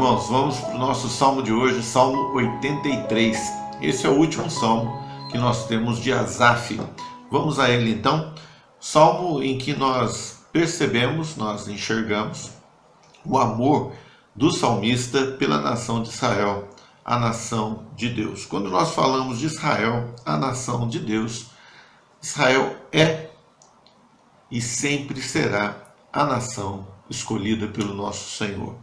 irmãos, vamos para o nosso salmo de hoje, Salmo 83. Esse é o último salmo que nós temos de Asaf. Vamos a ele então. Salmo em que nós percebemos, nós enxergamos o amor do salmista pela nação de Israel, a nação de Deus. Quando nós falamos de Israel, a nação de Deus, Israel é e sempre será a nação escolhida pelo nosso Senhor.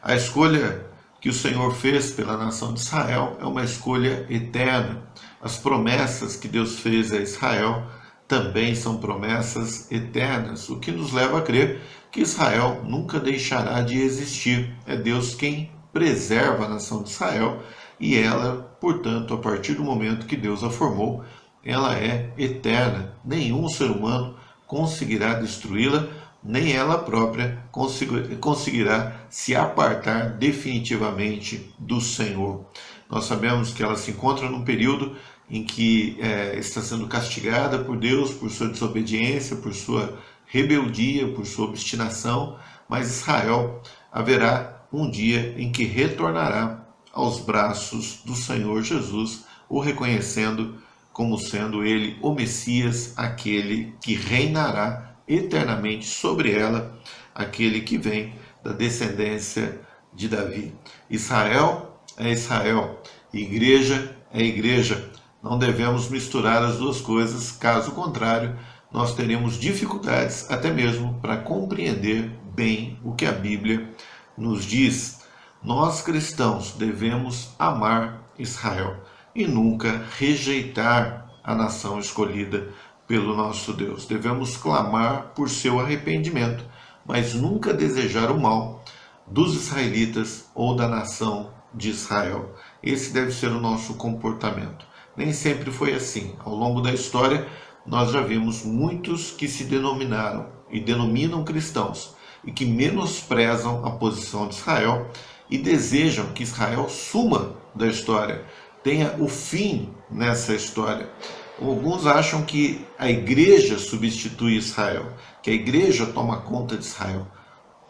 A escolha que o Senhor fez pela nação de Israel é uma escolha eterna. As promessas que Deus fez a Israel também são promessas eternas, o que nos leva a crer que Israel nunca deixará de existir. É Deus quem preserva a nação de Israel e ela, portanto, a partir do momento que Deus a formou, ela é eterna. Nenhum ser humano conseguirá destruí-la, nem ela própria conseguirá se apartar definitivamente do Senhor. Nós sabemos que ela se encontra num período em que está sendo castigada por Deus, por sua desobediência, por sua rebeldia, por sua obstinação, mas Israel haverá um dia em que retornará aos braços do Senhor Jesus, o reconhecendo como sendo ele o Messias, aquele que reinará eternamente sobre ela, aquele que vem da descendência de Davi. Israel é Israel, igreja é igreja. Não devemos misturar as duas coisas, caso contrário, nós teremos dificuldades até mesmo para compreender bem o que a Bíblia nos diz. Nós cristãos devemos amar Israel e nunca rejeitar a nação escolhida pelo nosso Deus. Devemos clamar por seu arrependimento, mas nunca desejar o mal dos israelitas ou da nação de Israel. Esse deve ser o nosso comportamento. Nem sempre foi assim. Ao longo da história, nós já vimos muitos que se denominaram e denominam cristãos e que menosprezam a posição de Israel e desejam que Israel suma da história, tenha o fim nessa história. Alguns acham que a igreja substitui Israel, que a igreja toma conta de Israel.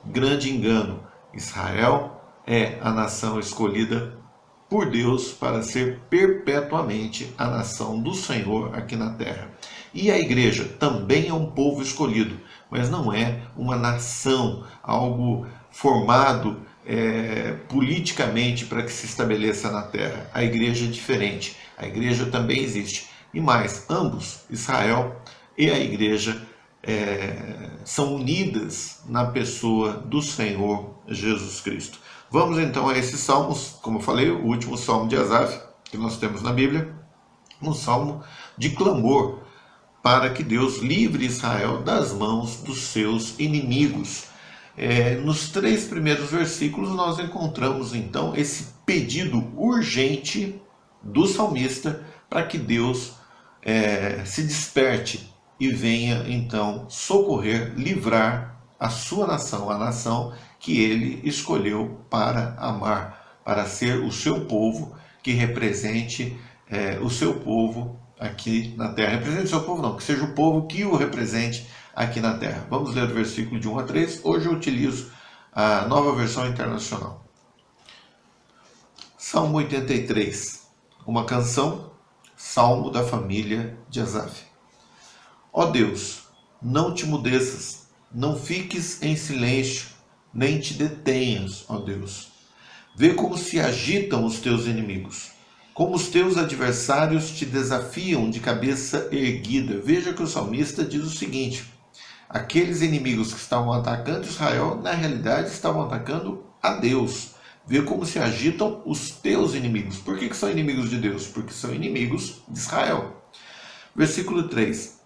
Grande engano. Israel é a nação escolhida por Deus para ser perpetuamente a nação do Senhor aqui na terra. E a igreja também é um povo escolhido, mas não é uma nação, algo formado politicamente para que se estabeleça na terra. A igreja é diferente, a igreja também existe. E mais, ambos, Israel e a igreja, são unidas na pessoa do Senhor Jesus Cristo. Vamos então a esses salmos, como eu falei, o último salmo de Asaf que nós temos na Bíblia, um salmo de clamor para que Deus livre Israel das mãos dos seus inimigos. Nos 3 primeiros versículos nós encontramos então esse pedido urgente do salmista para que Deus se desperte e venha então socorrer, livrar a sua nação, a nação que ele escolheu para amar, para ser o seu povo, que represente o seu povo aqui na terra. Represente o seu povo não, que seja o povo que o represente aqui na terra. Vamos ler o versículo de 1 a 3. Hoje eu utilizo a Nova Versão Internacional. Salmo 83, uma canção, salmo da família de Asaf. Ó Deus, não te mudeças, não fiques em silêncio, nem te detenhas, ó Deus. Vê como se agitam os teus inimigos, como os teus adversários te desafiam de cabeça erguida. Veja que o salmista diz o seguinte: aqueles inimigos que estavam atacando Israel, na realidade estavam atacando a Deus. Vê como se agitam os teus inimigos. Por que são inimigos de Deus? Porque são inimigos de Israel. Versículo 3.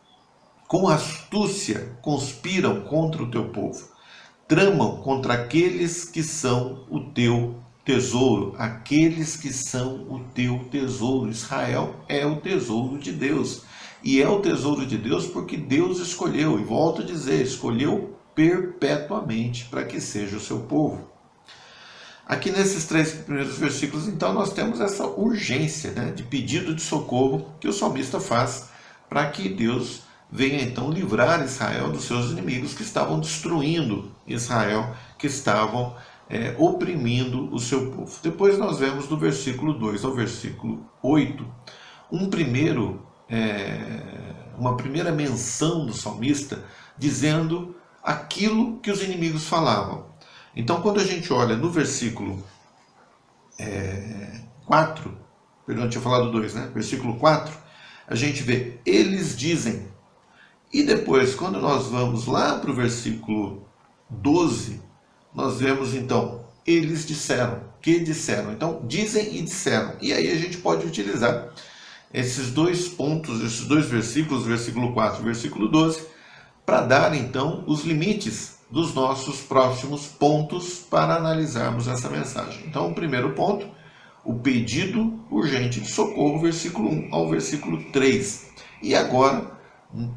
Com astúcia conspiram contra o teu povo. Tramam contra aqueles que são o teu tesouro. Aqueles que são o teu tesouro. Israel é o tesouro de Deus. E é o tesouro de Deus porque Deus escolheu, e volto a dizer, escolheu perpetuamente para que seja o seu povo. Aqui nesses 3 primeiros versículos, então, nós temos essa urgência, de pedido de socorro que o salmista faz para que Deus venha então livrar Israel dos seus inimigos que estavam destruindo Israel, que estavam oprimindo o seu povo. Depois nós vemos do versículo 2 ao versículo 8 uma primeira menção do salmista dizendo aquilo que os inimigos falavam. Então, quando a gente olha no versículo 4, perdão, tinha falado 2, né? Versículo 4, a gente vê, eles dizem. E depois, quando nós vamos lá para o versículo 12, nós vemos então, eles disseram, que disseram. Então, dizem e disseram. E aí a gente pode utilizar esses dois pontos, esses dois versículos, versículo 4 e versículo 12, para dar então os limites dos nossos próximos pontos para analisarmos essa mensagem. Então, o primeiro ponto, o pedido urgente de socorro, versículo 1 ao versículo 3. E agora,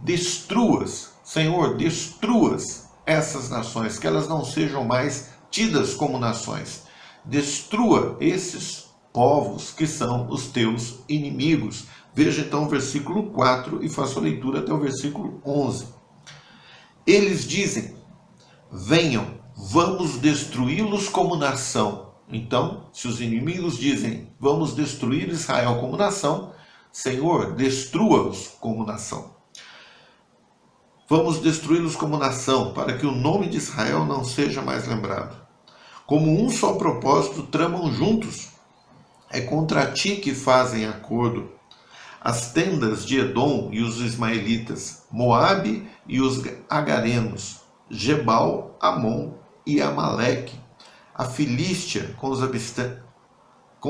destrua-as, Senhor, destrua-as essas nações, que elas não sejam mais tidas como nações. Destrua esses povos que são os teus inimigos. Veja então o versículo 4 e faça a leitura até o versículo 11. Eles dizem, venham, vamos destruí-los como nação. Então, se os inimigos dizem, vamos destruir Israel como nação, Senhor, destrua-os como nação. Vamos destruí-los como nação, para que o nome de Israel não seja mais lembrado. Como um só propósito tramam juntos. É contra ti que fazem acordo. As tendas de Edom e os ismaelitas, Moabe e os agarenos, Gebal, Amon e Amaleque, a Filístia com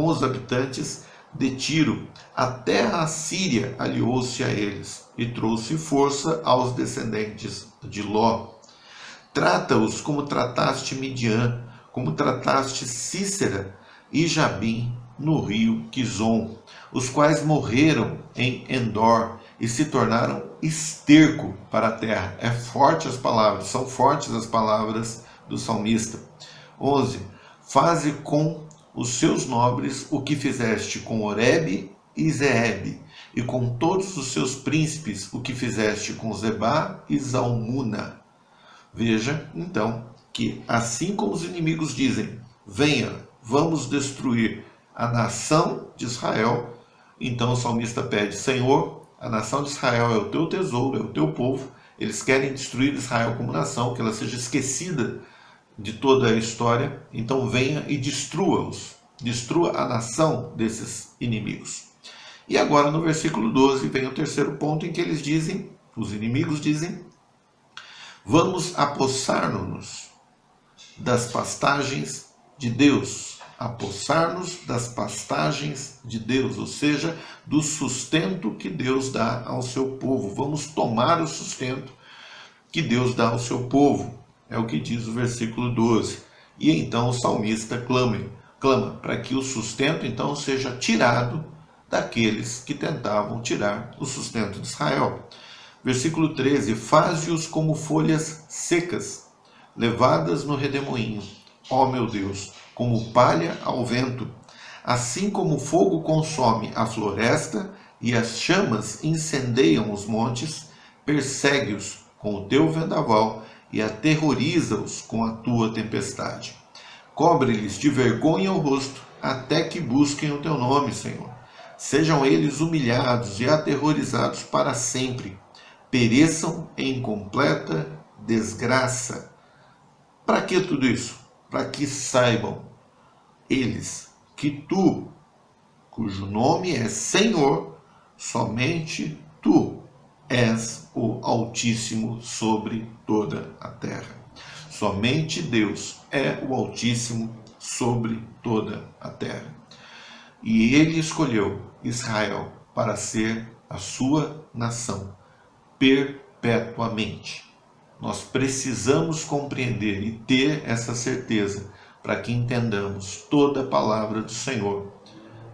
os habitantes de Tiro, a terra assíria aliou-se a eles e trouxe força aos descendentes de Ló. Trata-os como trataste Midian, como trataste Cícera e Jabim no rio Quizon, os quais morreram em Endor e se tornaram esterco para a terra. É forte as palavras, são fortes as palavras do salmista. 11. Faze com os seus nobres o que fizeste com Oreb e Zeeb, e com todos os seus príncipes o que fizeste com Zebá e Zalmuna. Veja, então, que assim como os inimigos dizem, venha, vamos destruir a nação de Israel, então o salmista pede, Senhor, a nação de Israel é o teu tesouro, é o teu povo, eles querem destruir Israel como nação, que ela seja esquecida de toda a história, então venha e destrua-os, destrua a nação desses inimigos. E agora no versículo 12 vem o terceiro ponto em que eles dizem, os inimigos dizem, vamos apossar-nos das pastagens de Deus, apossar-nos das pastagens de Deus, ou seja, do sustento que Deus dá ao seu povo. Vamos tomar o sustento que Deus dá ao seu povo. É o que diz o versículo 12. E então o salmista clama para que o sustento então seja tirado daqueles que tentavam tirar o sustento de Israel. Versículo 13. Faze-os como folhas secas, levadas no redemoinho, ó meu Deus, como palha ao vento. Assim como o fogo consome a floresta e as chamas incendeiam os montes, persegue-os com o teu vendaval e aterroriza-os com a tua tempestade. Cobre-lhes de vergonha o rosto, até que busquem o teu nome, Senhor. Sejam eles humilhados e aterrorizados para sempre. Pereçam em completa desgraça. Para que tudo isso? Para que saibam eles que tu, cujo nome é Senhor, somente tu és o Altíssimo sobre toda a terra. Somente Deus é o Altíssimo sobre toda a terra. E ele escolheu Israel para ser a sua nação perpetuamente. Nós precisamos compreender e ter essa certeza para que entendamos toda a palavra do Senhor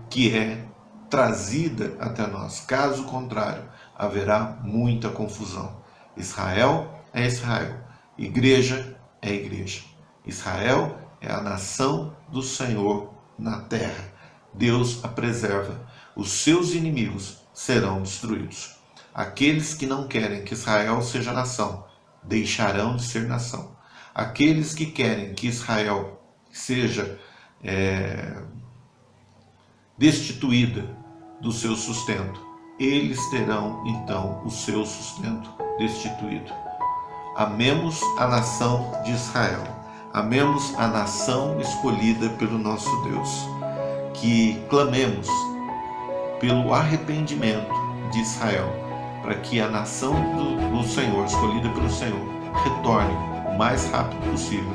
que é trazida até nós. Caso contrário, haverá muita confusão. Israel é Israel, igreja é igreja. Israel é a nação do Senhor na terra. Deus a preserva. Os seus inimigos serão destruídos. Aqueles que não querem que Israel seja nação, deixarão de ser nação. Aqueles que querem que Israel seja destituída do seu sustento, eles terão então o seu sustento destituído. Amemos a nação de Israel, amemos a nação escolhida pelo nosso Deus, que clamemos pelo arrependimento de Israel, para que a nação do Senhor, escolhida pelo Senhor, retorne o mais rápido possível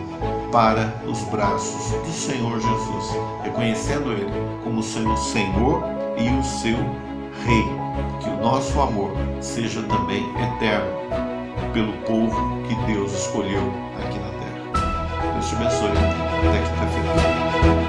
para os braços do Senhor Jesus, reconhecendo Ele como sendo o Senhor e o seu Rei. Que o nosso amor seja também eterno pelo povo que Deus escolheu aqui na terra. Deus te abençoe. Até quinta-feira.